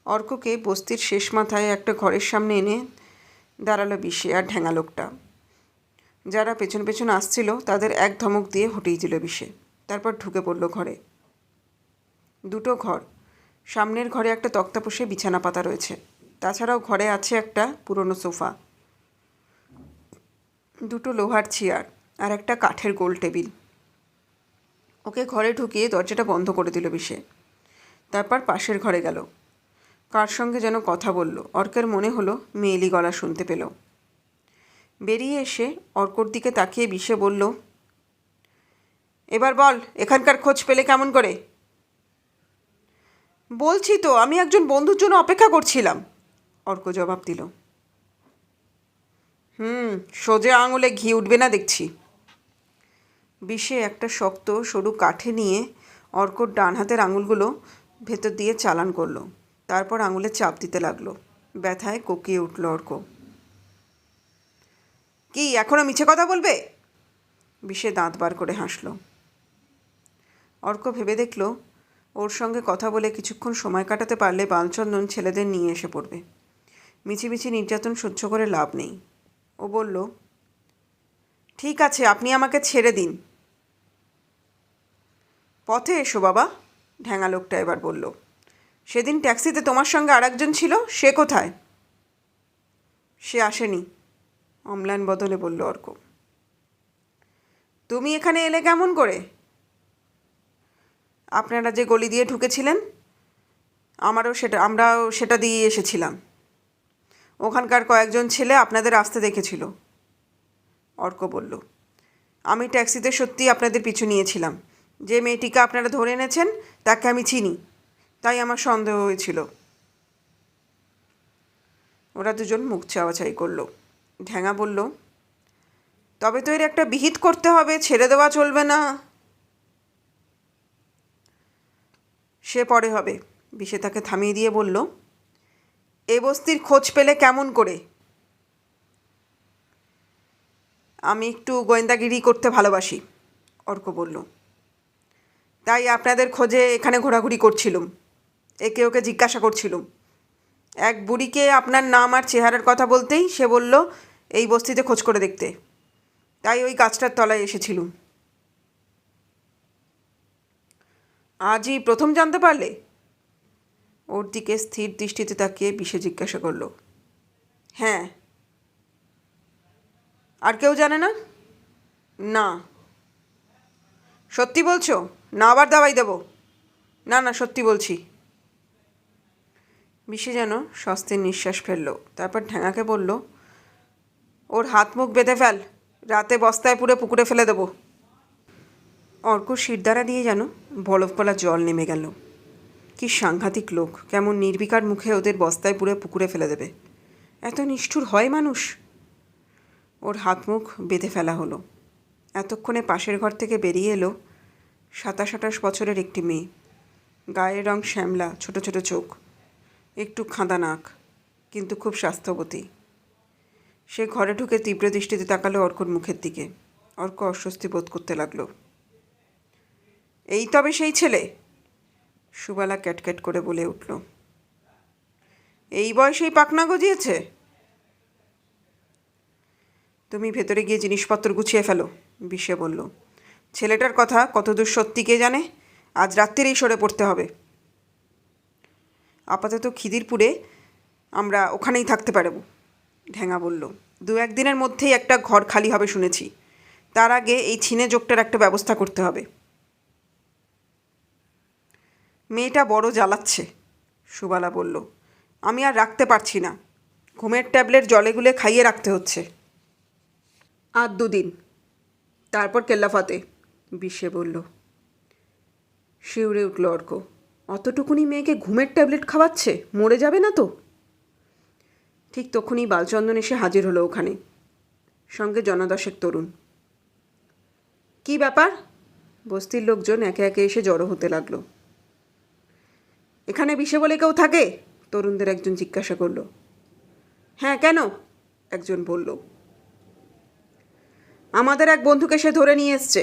অর্ককে বস্তির শেষ মাথায় একটা ঘরের সামনে এনে দাঁড়ালো বিষে আর ঢ্যাঙা লোকটা। যারা পেছন পেছন আসছিল তাদের এক ধমক দিয়ে হটিয়ে দিল বিষে। তারপর ঢুকে পড়ল ঘরে। দুটো ঘর, সামনের ঘরে একটা তক্তাপোষে বিছানা পাতা রয়েছে, তাছাড়াও ঘরে আছে একটা পুরনো সোফা, দুটো লোহার চেয়ার আর একটা কাঠের গোল টেবিল। ওকে ঘরে ঢুকিয়ে দরজাটা বন্ধ করে দিল বিষে। তারপর পাশের ঘরে গেল, কার সঙ্গে যেন কথা বলল। অর্কের মনে হলো মেয়েলি গলা শুনতে পেল। বেরিয়ে এসে অর্কর দিকে তাকিয়ে বিষে বলল, এবার বল, এখানকার খোঁজ পেলে কেমন করে? বলছি তো, আমি একজন বন্ধুর জন্য অপেক্ষা করছিলাম, অর্ক জবাব দিল। সোজা আঙুলে ঘি উঠবে না দেখছি। বিষে একটা শক্ত সরু কাঠে নিয়ে অর্কর ডান হাতের আঙুলগুলো ভেতর দিয়ে চালান করলো। তারপর আঙুলে চাপ দিতে লাগলো। ব্যথায় কোকিয়ে উঠল অর্ক। কি এখনও মিছে কথা বলবে? বিষে দাঁত বার করে হাসল। অর্ক ভেবে দেখল, ওর সঙ্গে কথা বলে কিছুক্ষণ সময় কাটাতে পারলে বালচন্দন ছেলেদের নিয়ে এসে পড়বে। মিছিমিছি নির্যাতন সহ্য করে লাভ নেই। ও বলল, ঠিক আছে, আপনি আমাকে ছেড়ে দিন। পথে এসো বাবা, ঢ্যাঙা লোকটা এবার বলল। সেদিন ট্যাক্সিতে তোমার সঙ্গে আরেকজন ছিল, সে কোথায়? সে আসেনি, অম্লান বদলে বলল অর্ক। তুমি এখানে এলে কেমন করে? আপনারা যে গলি দিয়ে ঢুকেছিলেন, আমরাও সেটা দিয়ে এসেছিলাম। ওখানকার কয়েকজন ছেলে আপনাদের আসতে দেখেছিল, অর্ক বলল। আমি ট্যাক্সিতে সত্যিই আপনাদের পিছু নিয়েছিলাম। যে মেয়েটিকে আপনারা ধরে এনেছেন তাকে আমি চিনি। তাই আমার সন্দেহ হয়েছিল। ওরা দুজন মুখ চাওয়াচাই করলো। ঢ্যাঙা বলল, তবে তো এর একটা বিহিত করতে হবে, ছেড়ে দেওয়া চলবে না। সে পরে হবে। বিশে তাকে থামিয়ে দিয়ে বলল, এ বস্তির খোঁজ পেলে কেমন করে? আমি একটু গোয়েন্দাগিরি করতে ভালোবাসি, অর্ক বলল। তাই আপনাদের খোঁজে এখানে ঘোরাঘুরি করছিলুম, একে ওকে জিজ্ঞাসা করছিলুম। এক বুড়িকে আপনার নাম আর চেহারার কথা বলতেই সে বলল এই বস্তিতে খোঁজ করে দেখতে। তাই ওই গাছটার তলায় এসেছিলুম। আজই প্রথম জানতে পারলে? ওর দিকে স্থির দৃষ্টিতে তাকিয়ে বিশে জিজ্ঞাসা করল। হ্যাঁ। আর কেউ জানে না? না। সত্যি বলছো না আবার দাওয়াই দেব? না না, সত্যি বলছি। বিশে যেন স্বস্তির নিঃশ্বাস ফেলল। তারপর ঠ্যাঙাকে বলল, ওর হাত মুখ বেঁধে ফেল, রাতে বস্তায় পুরে পুকুরে ফেলে দেবো। অর্ক শিরদাঁড়া দিয়ে যেন বরফ গলা জল নেমে গেল। কি সাংঘাতিক লোক, কেমন নির্বিকার মুখে ওদের বস্তায় পুরে পুকুরে ফেলে দেবে। এত নিষ্ঠুর হয় মানুষ? ওর হাত মুখ বেঁধে ফেলা হলো। এতক্ষণে পাশের ঘর থেকে বেরিয়ে এলো 27-28 বছরের একটি মেয়ে। গায়ের রং শ্যামলা, ছোট ছোট চোখ, একটু খাঁদা নাক, কিন্তু খুব স্বাস্থ্যবতী। সে ঘরে ঢুকে তীব্র দৃষ্টিতে তাকালো অর্কর মুখের দিকে। অর্ক অস্বস্তি বোধ করতে লাগলো। এই তবে সেই ছেলে? সুবালা ক্যাটক্যাট করে বলে উঠল। এই বয়সেই পাকনা গজিয়েছে? তুমি ভেতরে গিয়ে জিনিসপত্র গুছিয়ে ফেলো, বিশে বলল। ছেলেটার কথা কতদূর সত্যি কে জানে, আজ রাত্রিরেই সরে পড়তে হবে। আপাতত খিদিরপুরে আমরা ওখানেই থাকতে পারব, ঢ্যাঙা বলল। 2-1 দিনের মধ্যেই একটা ঘর খালি হবে শুনেছি। তার আগে এই ছিনে যোগটার একটা ব্যবস্থা করতে হবে। মেয়েটা বড় জ্বালাচ্ছে, সুবালা বলল। আমি আর রাখতে পারছি না, ঘুমের ট্যাবলেট জলে গুলে খাইয়ে রাখতে হচ্ছে। আর 2 দিন, তারপর কেল্লাফাতে, বিশে বলল। শিউরে উঠল অর্ক। অতটুকুনি মেয়েকে ঘুমের ট্যাবলেট খাওয়াচ্ছে, মরে যাবে না তো? ঠিক তখনই বালচন্দন এসে হাজির হলো ওখানে, সঙ্গে 10 তরুণ। কি ব্যাপার? বস্তির লোকজন একে একে এসে জড়ো হতে লাগলো। এখানে বিশে বলে কেউ থাকে? তরুণদের একজন জিজ্ঞাসা করল। হ্যাঁ, কেন? একজন বলল। আমাদের এক বন্ধুকে সে ধরে নিয়ে এসছে।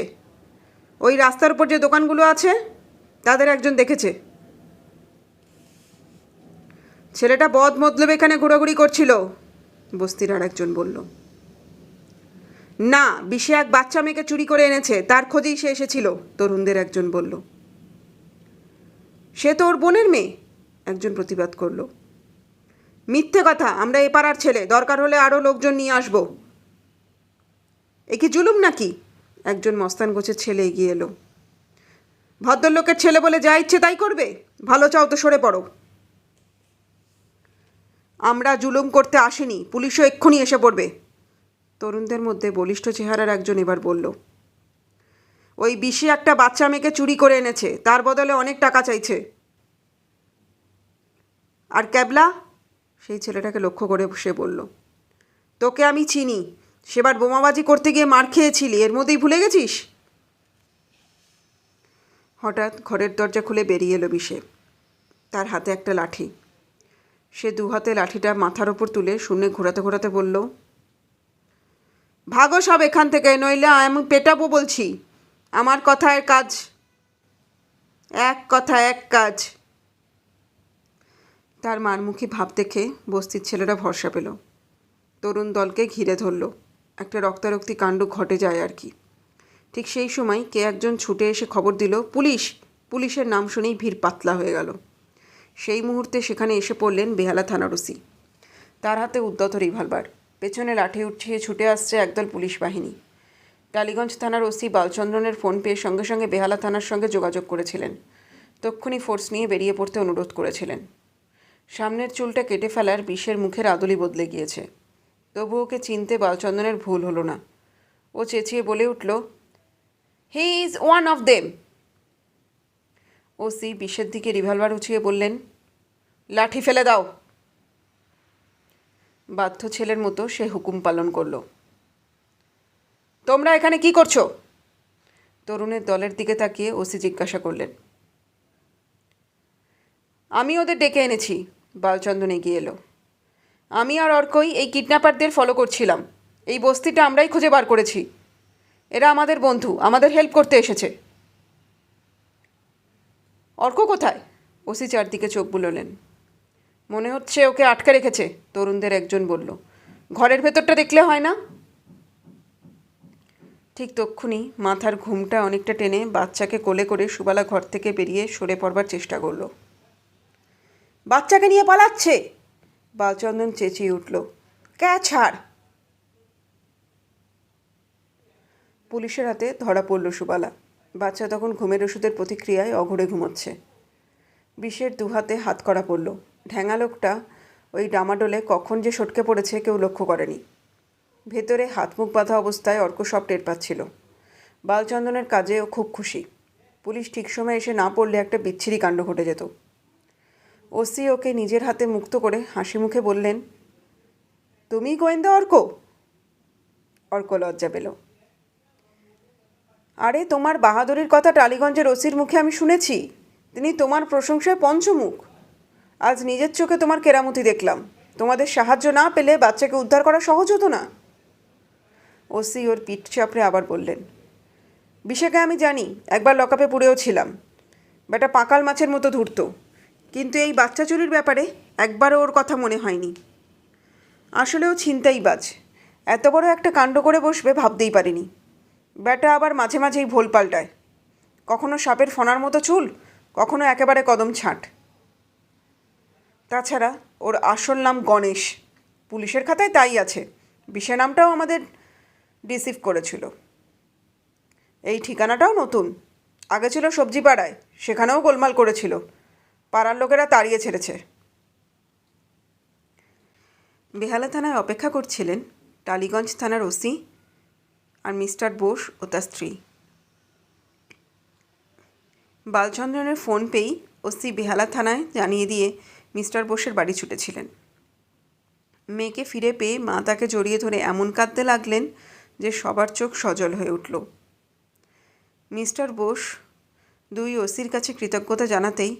ওই রাস্তার উপর যে দোকানগুলো আছে তাদের একজন দেখেছে। ছেলেটা বদ মতলবে এখানে ঘোরাঘুরি করছিল, বস্তির আর একজন বলল। না, বিশে এক বাচ্চা মেয়েকে চুরি করে এনেছে, তার খোঁজেই সে এসেছিল, তরুণদের একজন বলল। সে তো ওর বোনের মেয়ে, একজন প্রতিবাদ করল। মিথ্যে কথা, আমরা এ পাড়ার ছেলে, দরকার হলে আরও লোকজন নিয়ে আসবো। এ কি জুলুম নাকি? একজন মস্তান গোছের ছেলে এগিয়ে এলো। ভদ্রলোকের ছেলে বলে যা ইচ্ছে তাই করবে? ভালো চাও তো সরে পড়ো। আমরা জুলুম করতে আসিনি, পুলিশও এক্ষুনি এসে পড়বে, তরুণদের মধ্যে বলিষ্ঠ চেহারার একজন এবার বলল। ওই বিশে একটা বাচ্চা মেয়েকে চুরি করে এনেছে, তার বদলে অনেক টাকা চাইছে। আর ক্যাবলা? সেই ছেলেটাকে লক্ষ্য করে সে বলল। তোকে আমি চিনি, সেবার বোমাবাজি করতে গিয়ে মার খেয়েছিলি, এর মধ্যেই ভুলে গেছিস? হঠাৎ ঘরের দরজা খুলে বেরিয়ে এলো বিশে। তার হাতে একটা লাঠি। সে 2 হাতে লাঠিটা মাথার ওপর তুলে শূন্যে ঘোরাতে ঘোরাতে বলল, ভাগো সব এখান থেকে, নইলে আমি পেটাবো বলছি। আমার কথায় কাজ, এক কথা এক কাজ। তার মারমুখী ভাব দেখে বস্তির ছেলেরা ভরসা পেল। তরুণ দলকে ঘিরে ধরল। একটা রক্তারক্তি কাণ্ড ঘটে যায় আর কি। ঠিক সেই সময় কে একজন ছুটে এসে খবর দিল, পুলিশ। পুলিশের নাম শুনেই ভিড় পাতলা হয়ে গেল। সেই মুহূর্তে সেখানে এসে পড়লেন বেহালা থানার ওসি। তার হাতে উদ্যত রিভলভার, পেছনে লাঠি উঠিয়ে ছুটে আসছে একদল পুলিশ বাহিনী। টালিগঞ্জ থানার ওসি বালচন্দ্রনের ফোন পেয়ে সঙ্গে সঙ্গে বেহালা থানার সঙ্গে যোগাযোগ করেছিলেন। তক্ষুনি ফোর্স নিয়ে বেরিয়ে পড়তে অনুরোধ করেছিলেন। সামনের চুলটা কেটে ফেলার বিশের মুখের আদলই বদলে গিয়েছে। তবু ওকে চিনতে বালচন্দনের ভুল হলো না। ও চেঁচিয়ে বলে উঠল, he is one of them. OC বিষের দিকে রিভলভার উঁচিয়ে বললেন, লাঠি ফেলে দাও। বাধ্য ছেলের মতো সে হুকুম পালন করল। তোমরা এখানে কি করছো? তরুণের দলের দিকে তাকিয়ে ওসি জিজ্ঞাসা করলেন। আমি ওদের ডেকে এনেছি। বালচন্দন এগিয়ে এলো। আমি আর অর্কই এই কিডন্যাপারদের ফলো করছিলাম। এই বস্তিটা আমরাই খুঁজে বার করেছি। এরা আমাদের বন্ধু, আমাদের হেল্প করতে এসেছে। অর্ক কোথায়? ওসি চারদিকে চোখ বুলোলেন। মনে হচ্ছে ওকে আটকে রেখেছে, তরুণদের একজন বলল। ঘরের ভেতরটা দেখলে হয় না? ঠিক তক্ষুনি মাথার ঘুমটা অনেকটা টেনে বাচ্চাকে কোলে করে সুবালা ঘর থেকে বেরিয়ে সরে পড়বার চেষ্টা করল। বাচ্চাকে নিয়ে পালাচ্ছে! বালচন্দন চেঁচিয়ে উঠল। ছাড়! পুলিশের হাতে ধরা পড়ল সুবালা। বাচ্চা তখন ঘুমের ওষুধের প্রতিক্রিয়ায় অঘরে ঘুমোচ্ছে। বিষের দুহাতে হাত করা পড়ল। ঢ্যাঙা লোকটা ওই ডামাডোলে কখন যে সটকে পড়েছে কেউ লক্ষ্য করেনি। ভেতরে হাত মুখ বাঁধা অবস্থায় অর্ক সব টের পাচ্ছিল। বালচন্দনের কাজে ও খুব খুশি। পুলিশ ঠিক সময় এসে না পড়লে একটা বিচ্ছিরি কাণ্ড ঘটে যেত। ওসি ওকে নিজের হাতে মুক্ত করে হাসি মুখে বললেন, তুমি গোয়েন্দা অর্ক? অর্ক লজ্জা পেল। আরে, তোমার বাহাদুরির কথা টালিগঞ্জের ওসির মুখে আমি শুনেছি। তিনি তোমার প্রশংসায় পঞ্চমুখ। আজ নিজের চোখে তোমার কেরামতি দেখলাম। তোমাদের সাহায্য না পেলে বাচ্চাকে উদ্ধার করা সহজ হতো না। ওসি ওর পিঠ চাপড়ে আবার বললেন, বিষয়কে আমি জানি, একবার লকআপে পুড়েও ছিলাম। বেটা পাকাল মাছের মতো ধূর্ত, কিন্তু এই বাচ্চা চুরির ব্যাপারে একবারও ওর কথা মনে হয়নি। আসলেও ছিনতাইবাজ। এত বড় একটা কাণ্ড করে বসবে ভাবতেই পারিনি। বেটা আবার মাঝে মাঝেই ভোল পাল্টায়। কখনো সাপের ফণার মতো চুল, কখনো একেবারে কদম ছাঁট। তাছাড়া ওর আসল নাম গণেশ। পুলিশের খাতায় তাই আছে। বিষে নামটাও আমাদের রিসিভ করেছিল। এই ঠিকানাটাও নতুন। আগে ছিল সবজি পাড়ায়, সেখানেও গোলমাল করেছিল। পাড়ার লোকেরা তাড়িয়ে ছেড়েছে। বেহালা থানায় অপেক্ষা করছিলেন টালিগঞ্জ থানার ওসি আর মিস্টার বোস ও তার স্ত্রী। বালচন্দ্রনের ফোন পেয়েই ওসি বেহালা থানায় জানিয়ে দিয়ে মিস্টার বোসের বাড়ি ছুটেছিলেন। মেয়েকে ফিরে পেয়ে মা তাকে জড়িয়ে ধরে এমন কাঁদতে লাগলেন যে সবার চোখ সজল হয়ে উঠল। মিস্টার বোস দুই ওসির কাছে কৃতজ্ঞতা জানাতেই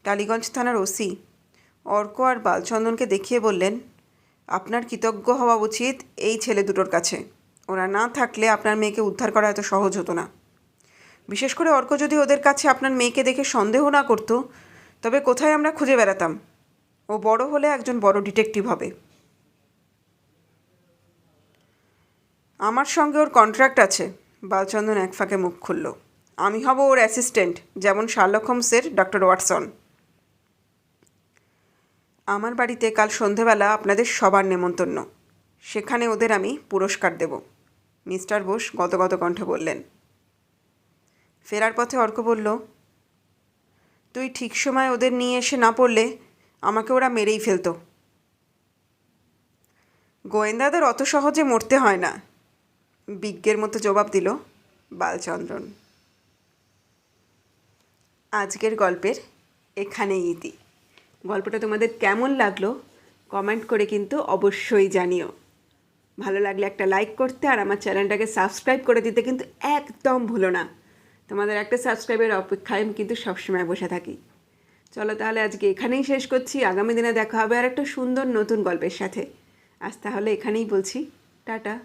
টালিগঞ্জ থানার ওসি অর্ক আর বালচন্দনকে দেখিয়ে বললেন, আপনার কৃতজ্ঞ হওয়া উচিত এই ছেলে দুটোর কাছে। ওরা না থাকলে আপনার মেয়েকে উদ্ধার করা এত সহজ হতো না। বিশেষ করে অর্ক যদি ওদের কাছে আপনার মেয়েকে দেখে সন্দেহ না করতো, তবে কোথায় আমরা খুঁজে বেড়াতাম। ও বড় হলে একজন বড় ডিটেকটিভ হবে। আমার সঙ্গে ওর কন্ট্রাক্ট আছে। বালচন্দন এক ফাঁকে মুখ খুলল। আমি হব ওর অ্যাসিস্ট্যান্ট, যেমন শার্লক হোমসের ডক্টর ওয়াটসন। আমার বাড়িতে কাল সন্ধেবেলা আপনাদের সবার নেমন্তন্ন। সেখানে ওদের আমি পুরস্কার দেব, মিস্টার বোস গদগদ কণ্ঠে বললেন। ফেরার পথে অর্ক বলল, তুই ঠিক সময় ওদের নিয়ে এসে না পড়লে আমাকে ওরা মেরেই ফেলতো। গোয়েন্দাদের অত সহজে মরতে হয় না, বিজ্ঞের মতো জবাব দিল বালচন্দ্রন। আজকের গল্পের এখানেই ইতি। গল্পটা তোমাদের কেমন লাগলো কমেন্ট করে কিন্তু অবশ্যই জানিও। ভালো লাগলে একটা লাইক করতে আর আমার চ্যানেলটাকে সাবস্ক্রাইব করে দিতে কিন্তু একদম ভুলো না। তোমাদের একটা সাবস্ক্রাইবের অপেক্ষায় আমি কিন্তু সবসময় বসে থাকি। চলো তাহলে আজকে এখানেই শেষ করছি। আগামী দিনে দেখা হবে আর একটা সুন্দর নতুন গল্পের সাথে। আজ তাহলে এখানেই বলছি টাটা।